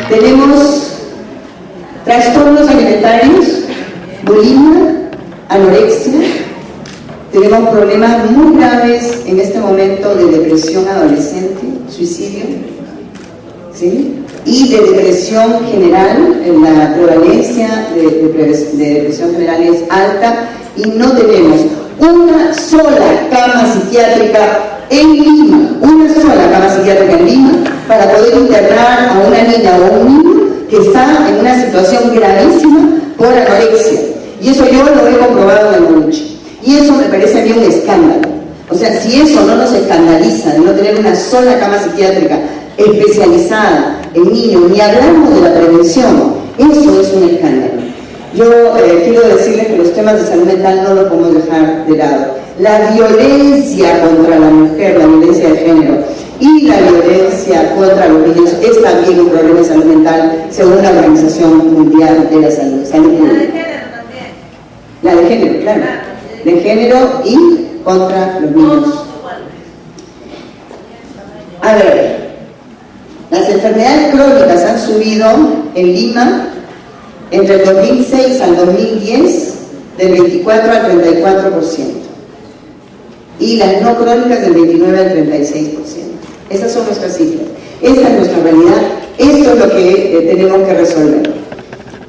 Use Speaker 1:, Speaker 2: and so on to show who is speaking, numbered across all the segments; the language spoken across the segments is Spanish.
Speaker 1: Tenemos trastornos alimentarios, bulimia, anorexia. Tenemos problemas muy graves en este momento de depresión adolescente, suicidio, ¿sí? Y de depresión general. La prevalencia de depresión general es alta y no tenemos una sola cama psiquiátrica en Lima, para poder internar a una niña o un niño que está en una situación gravísima por anorexia. Y eso yo lo he comprobado en el Monuche. Y eso me parece a mí un escándalo. O sea, si eso no nos escandaliza de no tener una sola cama psiquiátrica especializada en niños, ni hablamos de la prevención, eso es un escándalo. Yo quiero decirles que los temas de salud mental no los podemos dejar de lado. La violencia contra la mujer, la violencia de género y la violencia contra los niños es también un problema de salud mental según la Organización Mundial de la Salud.
Speaker 2: La de género también.
Speaker 1: La de género, claro. De género y contra los niños. A ver, las enfermedades crónicas han subido en Lima entre el 2006 al 2010 del 24 al 34%. Y las no crónicas del 29 al 36%. Esas son nuestras cifras. Esta es nuestra realidad. Esto es lo que tenemos que resolver.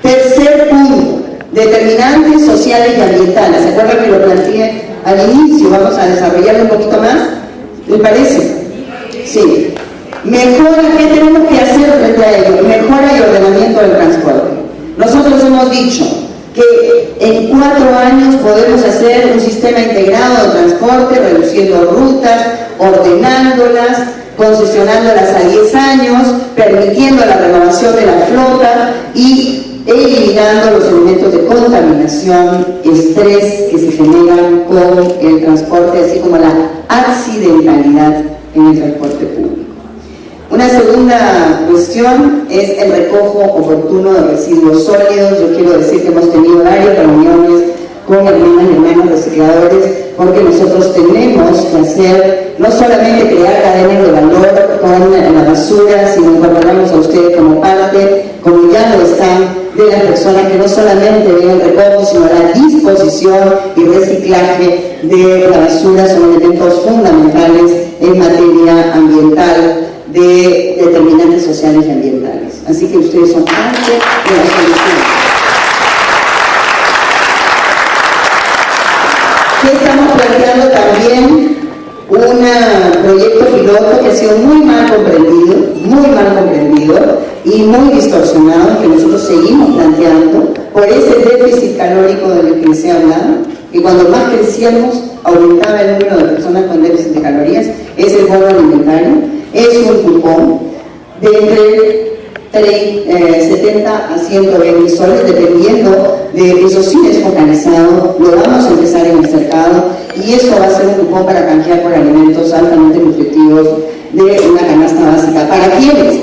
Speaker 1: Tercer punto, determinantes sociales y ambientales. ¿Se acuerdan que lo planteé al inicio? Vamos a desarrollarlo un poquito más. ¿Les parece? Sí. Mejora, ¿qué tenemos que hacer frente a ello? Mejora y ordenamiento del transporte. Nosotros hemos dicho que en 4 años podemos hacer un sistema integrado de transporte, reduciendo rutas, ordenándolas, concesionándolas a 10 años, permitiendo la renovación de la flota y eliminando los elementos de contaminación, estrés que se generan con el transporte, así como la accidentalidad en el transporte público. Una segunda cuestión es el recojo oportuno de residuos sólidos. Yo quiero decir que hemos tenido varias reuniones con hermanas y hermanos recicladores, porque nosotros tenemos que hacer, no solamente crear cadenas de valor con la basura, sino incorporarnos a ustedes como parte, como ya lo están, de las personas que no solamente ven el recojo, sino la disposición y reciclaje de la basura. Son elementos fundamentales en materia ambiental, de determinantes sociales y ambientales. Así que ustedes son parte de la solución. ¿Qué estamos planteando también? Un proyecto piloto que ha sido muy mal comprendido y muy distorsionado, que nosotros seguimos planteando por ese déficit calórico del que les he hablado, que cuando más crecíamos aumentaba el número de personas con déficit de calorías. Es el bono alimentario. Es un cupón de entre 70 a 120 soles, dependiendo de, eso sí es focalizado, lo vamos a empezar en el mercado y eso va a ser un cupón para canjear por alimentos altamente nutritivos de una canasta básica. ¿Para quiénes?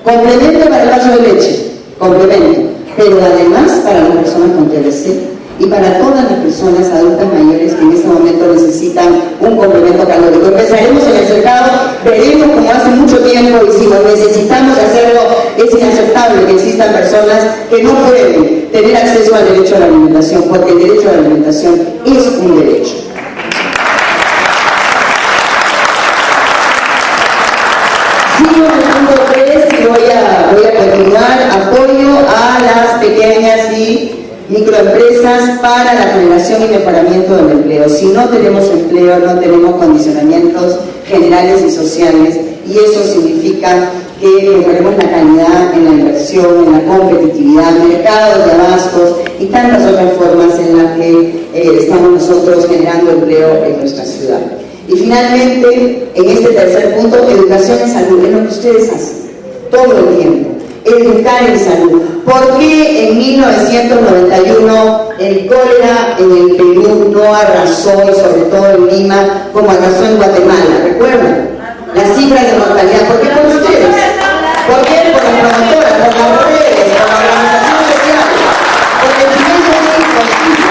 Speaker 1: Complemento para el vaso de leche, complemento, pero además para las personas con TBC y para todas las personas adultas mayores que en este momento necesitan un complemento calórico. Empezaremos en el mercado, veremos como hace mucho tiempo y si lo necesitamos hacerlo. Es inaceptable que existan personas que no pueden tener acceso al derecho a la alimentación, porque el derecho a la alimentación es un derecho. Sigo en el punto 3 y voy a continuar. Apoyo a las pequeñas y microempresas para la generación y mejoramiento del empleo. Si no tenemos empleo, no tenemos condicionamientos generales y sociales, y eso significa que mejoremos la calidad en la inversión, en la competitividad, mercados de abastos y tantas otras formas en las que estamos nosotros generando empleo en nuestra ciudad. Y finalmente, en este tercer punto, educación en salud, es lo que ustedes hacen todo el tiempo. Educar en salud. ¿Por qué en 1991 el cólera en el Perú no arrasó, y sobre todo en Lima, como arrasó en Guatemala? ¿Recuerdan? Las cifras de mortalidad. ¿Por qué por ustedes? ¿Por qué? Por las promotoras, por las redes, por la organización social. Porque si no es imposible.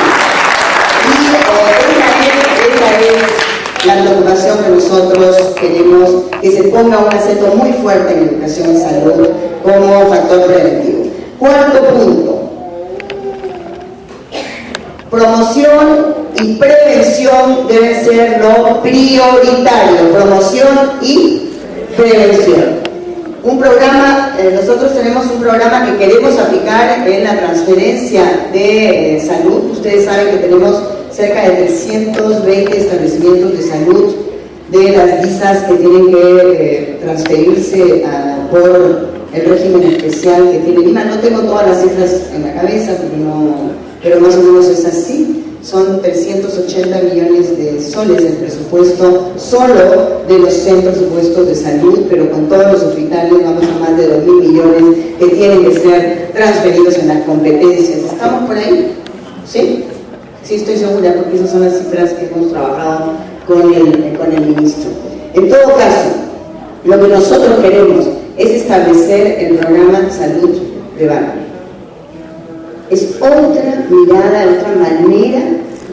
Speaker 1: Y esa es la preocupación de nosotros queremos que se ponga un acento muy fuerte en educación y salud como factor preventivo. Cuarto punto. Promoción y prevención deben ser lo prioritario. Promoción y prevención. Un programa, nosotros tenemos un programa que queremos aplicar en la transferencia de salud. Ustedes saben que tenemos cerca de 320 establecimientos de salud de las visas que tienen que transferirse por el régimen especial que tiene Lima. No tengo todas las cifras en la cabeza, pero más o menos es así. Son 380 millones de soles el presupuesto solo de los centros de puestos de salud, pero con todos los hospitales vamos a más de 2.000 millones que tienen que ser transferidos en las competencias. ¿Estamos por ahí? ¿Sí? Sí, estoy segura, porque esas son las cifras que hemos trabajado con el ministro. En todo caso, lo que nosotros queremos es establecer el programa Salud de Barrio. Es otra mirada, otra manera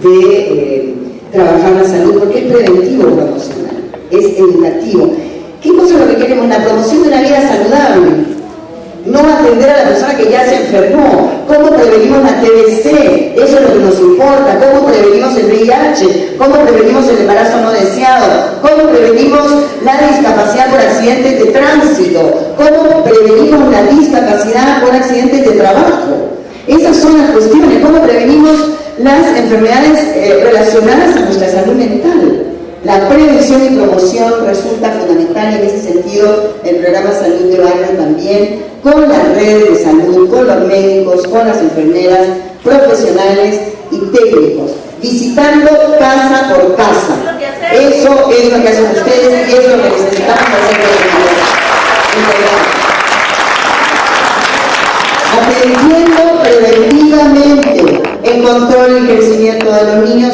Speaker 1: de trabajar la salud, porque es preventivo promocional, es educativo. ¿Qué cosa es lo que queremos? La promoción de una vida saludable. No atender a la persona que ya se enfermó. ¿Cómo prevenimos la TBC? Eso es lo que nos importa. ¿Cómo prevenimos el VIH? ¿Cómo prevenimos el embarazo no deseado? ¿Cómo prevenimos la discapacidad por accidentes de tránsito? ¿Cómo prevenimos la discapacidad por accidentes de trabajo? Esas son las cuestiones. ¿Cómo prevenimos las enfermedades relacionadas a nuestra salud mental? La prevención y promoción resulta fundamental, y en ese sentido el programa Salud de Barrio también, con las redes de salud, con los médicos, con las enfermeras, profesionales y técnicos, visitando casa por casa. Eso es lo que hacen ustedes y es lo que necesitamos hacer en el atendiendo preventivamente el control y crecimiento de los niños,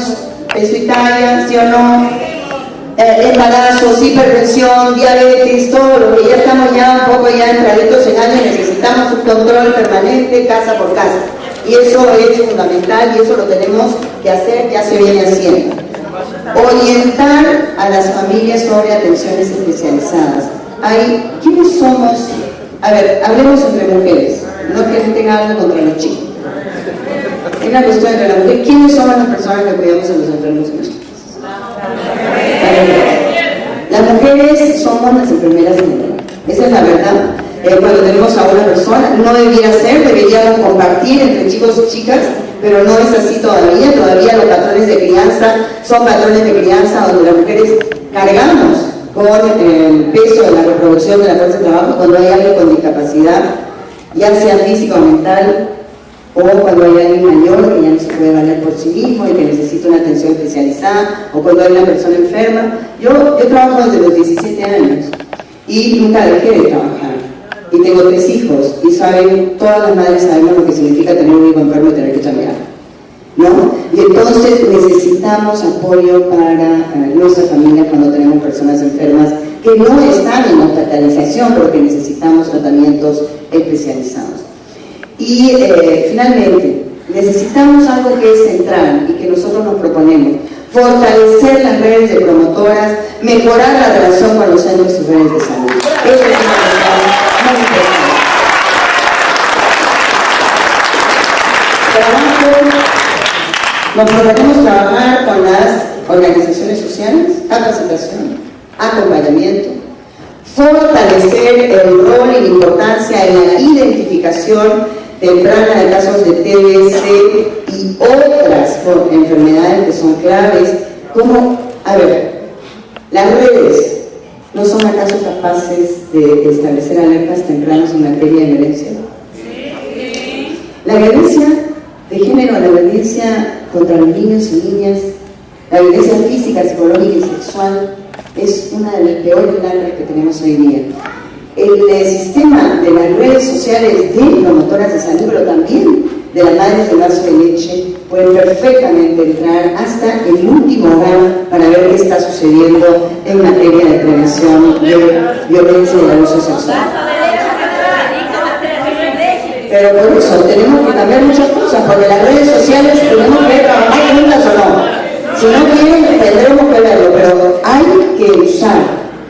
Speaker 1: peso y talla, ¿sí o no? Embarazos, hipertensión, diabetes, todo lo que ya estamos un poco entraditos en años, necesitamos un control permanente casa por casa. Y eso es fundamental y eso lo tenemos que hacer, ya se viene haciendo. Orientar a las familias sobre atenciones especializadas. ¿Quiénes somos? A ver, hablemos entre mujeres, no que tenga algo contra los chicos. Es una cuestión entre las mujeres. ¿Quiénes somos las personas que cuidamos a los enfermos en nuestro? Las mujeres somos las enfermeras en general. Esa es la verdad. Cuando tenemos a una persona, no debiera ser, deberíamos compartir entre chicos y chicas, pero no es así todavía. Todavía los patrones de crianza son patrones de crianza donde las mujeres cargamos con el peso de la reproducción de la fuerza de trabajo cuando hay alguien con discapacidad, ya sea física o mental, o cuando hay alguien mayor que ya no se puede valer por sí mismo y que necesita una atención especializada, o cuando hay una persona enferma. Yo trabajo desde los 17 años y nunca dejé de trabajar. Y tengo 3 hijos y todas las madres sabemos lo que significa tener un hijo enfermo y tener que cambiar, ¿no? Y entonces necesitamos apoyo para nuestras familias cuando tenemos personas enfermas que no están en hospitalización porque necesitamos tratamientos especializados. Y finalmente, necesitamos algo que es central y que nosotros nos proponemos: fortalecer las redes de promotoras, mejorar la relación con los centros y redes de salud. Eso es una cuestión muy importante. Nos proponemos trabajar con las organizaciones sociales, capacitación, acompañamiento, fortalecer el rol y la importancia en la identificación temprana de casos de TBC y otras enfermedades que son claves, como, las redes no son acaso capaces de establecer alertas tempranas en materia de violencia. La violencia de género, la violencia contra los niños y niñas, la violencia física, psicológica y sexual es una de las peores lacras que tenemos hoy día. El sistema de las redes sociales de promotoras de salud, pero también de las madres de vaso de leche, pueden perfectamente entrar hasta el último hogar para ver qué está sucediendo en materia de prevención de violencia y de abuso sexual. Pero por eso tenemos que cambiar muchas cosas, porque las redes sociales tenemos que trabajar juntas o no. Si no quieren, tendremos que verlo, pero hay que usar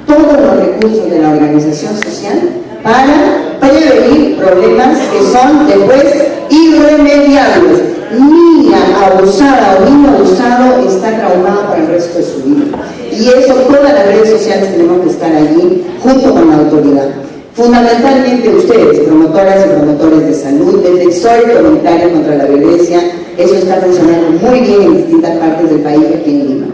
Speaker 1: todos los recursos de la organización social para prevenir problemas que son después irremediables. Niña abusada o niño abusado está traumado para el resto de su vida. Y eso, todas las redes sociales tenemos que estar allí junto con la autoridad. Fundamentalmente ustedes, promotoras y promotores de salud, defensores comunitarios contra la violencia, eso está funcionando muy bien en distintas partes del país, aquí en Lima.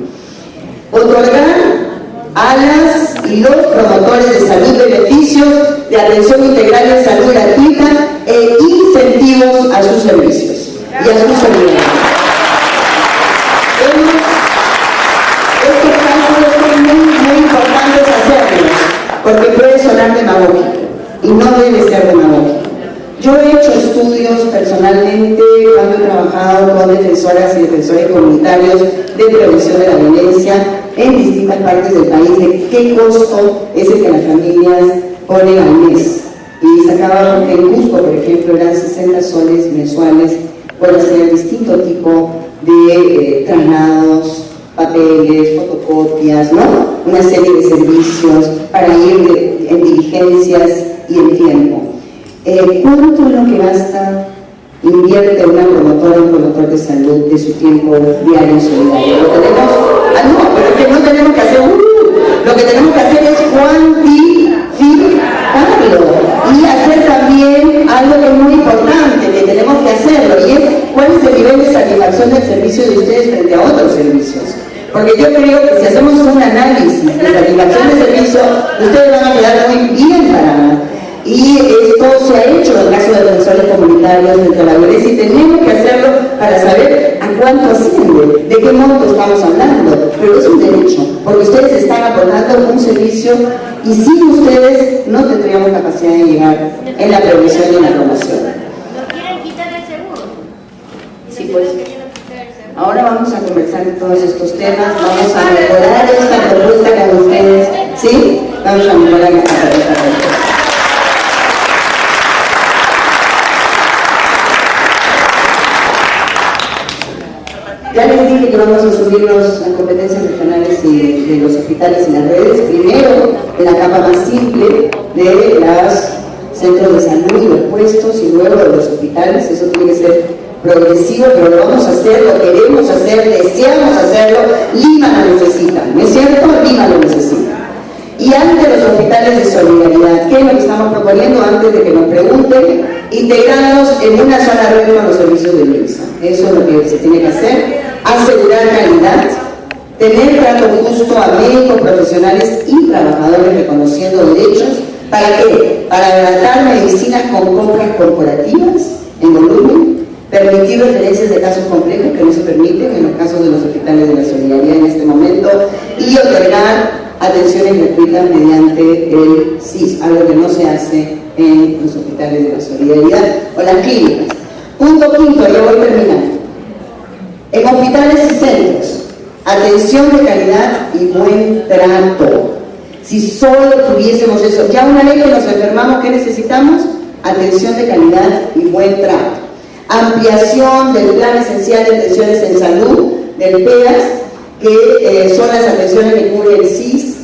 Speaker 1: Otorgar a las y los promotores de salud beneficios de atención integral de salud gratuita e incentivos a sus servicios y a sus servicios. Estos cálculos son muy importantes hacerlos, porque puede sonar demagógico y no debe ser demagógico. Yo he hecho estudios personalmente cuando he trabajado con defensoras y defensores comunitarios de prevención de la violencia en distintas partes del país, de qué costo es el que las familias ponen al mes. Y sacaban que en Cusco, por ejemplo, eran 60 soles mensuales por hacer distinto tipo de traslados, papeles, fotocopias, ¿no? Una serie de servicios para ir en diligencias y en tiempo. ¿Cuánto es lo que gasta, invierte una promotora o un promotor de salud de su tiempo diario en solidario? ¿Lo tenemos? No, pero es que no tenemos que hacer lo que tenemos que hacer es cuantificarlo y hacer también algo que es muy importante, que tenemos que hacerlo, y es cuál es el nivel de satisfacción del servicio de ustedes frente a otros servicios. Porque yo creo que si hacemos un análisis de satisfacción de servicio, ustedes van a quedar muy bien paradas. Y esto se ha hecho en el caso de defensores comunitarios de la violencia, y tenemos que hacerlo para saber a cuánto asciende, de qué monto estamos hablando. Pero es un derecho, porque ustedes están aportando un servicio y sin ustedes no tendríamos capacidad de llegar en la prevención y en la promoción.
Speaker 2: ¿No quieren quitar el seguro?
Speaker 1: Sí, pues. Ahora vamos a conversar de todos estos temas, vamos a mejorar esta propuesta con ustedes, ¿sí? Vamos a mejorar esta propuesta. Ya les dije que vamos a subir las competencias regionales de los hospitales y las redes, primero en la capa más simple de los centros de salud y los puestos, y luego de los hospitales. Eso tiene que ser progresivo, pero lo vamos a hacer, lo queremos hacer, deseamos hacerlo. Lima lo necesita, ¿no es cierto? Lima lo necesita. Y ante los hospitales de solidaridad, ¿qué es lo que estamos proponiendo antes de que nos pregunten? Integrarnos en una sola red con los servicios de IMSA. Eso es lo que se tiene que hacer. Asegurar calidad, tener trato justo a médicos, profesionales y trabajadores reconociendo derechos. ¿Para qué? Para adelantar medicinas con compras corporativas en volumen, permitir referencias de casos complejos que no se permiten en los casos de los hospitales de la solidaridad en este momento, y otorgar atenciones gratuitas mediante el SIS, algo que no se hace en los hospitales de la solidaridad o las clínicas. Punto quinto, ya voy terminando. En hospitales y centros, atención de calidad y buen trato. Si solo tuviésemos eso, ya una vez que nos enfermamos, ¿qué necesitamos? Atención de calidad y buen trato. Ampliación del plan esencial de atenciones en salud, del PEAS, que son las atenciones que cubre el SIS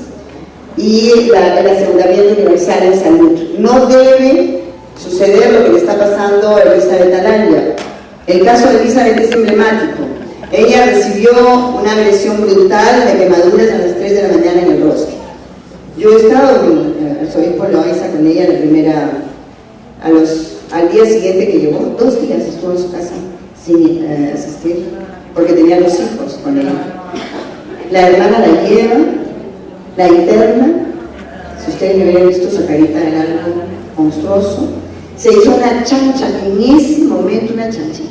Speaker 1: y el aseguramiento universal en salud. No debe suceder lo que le está pasando a Elizabeth Alanya. El caso de Elizabeth es emblemático. Ella recibió una agresión brutal de quemaduras a las 3 de la mañana en el rostro. Yo he estado con el arzobispo Loaiza con ella al día siguiente que llegó, 2 días estuvo en su casa sin asistir, porque tenía 2 hijos con ella. La hermana la lleva, la interna, si ustedes me hubieran visto esa carita, era algo monstruoso. Se hizo una chancha, en ese momento una chanchita.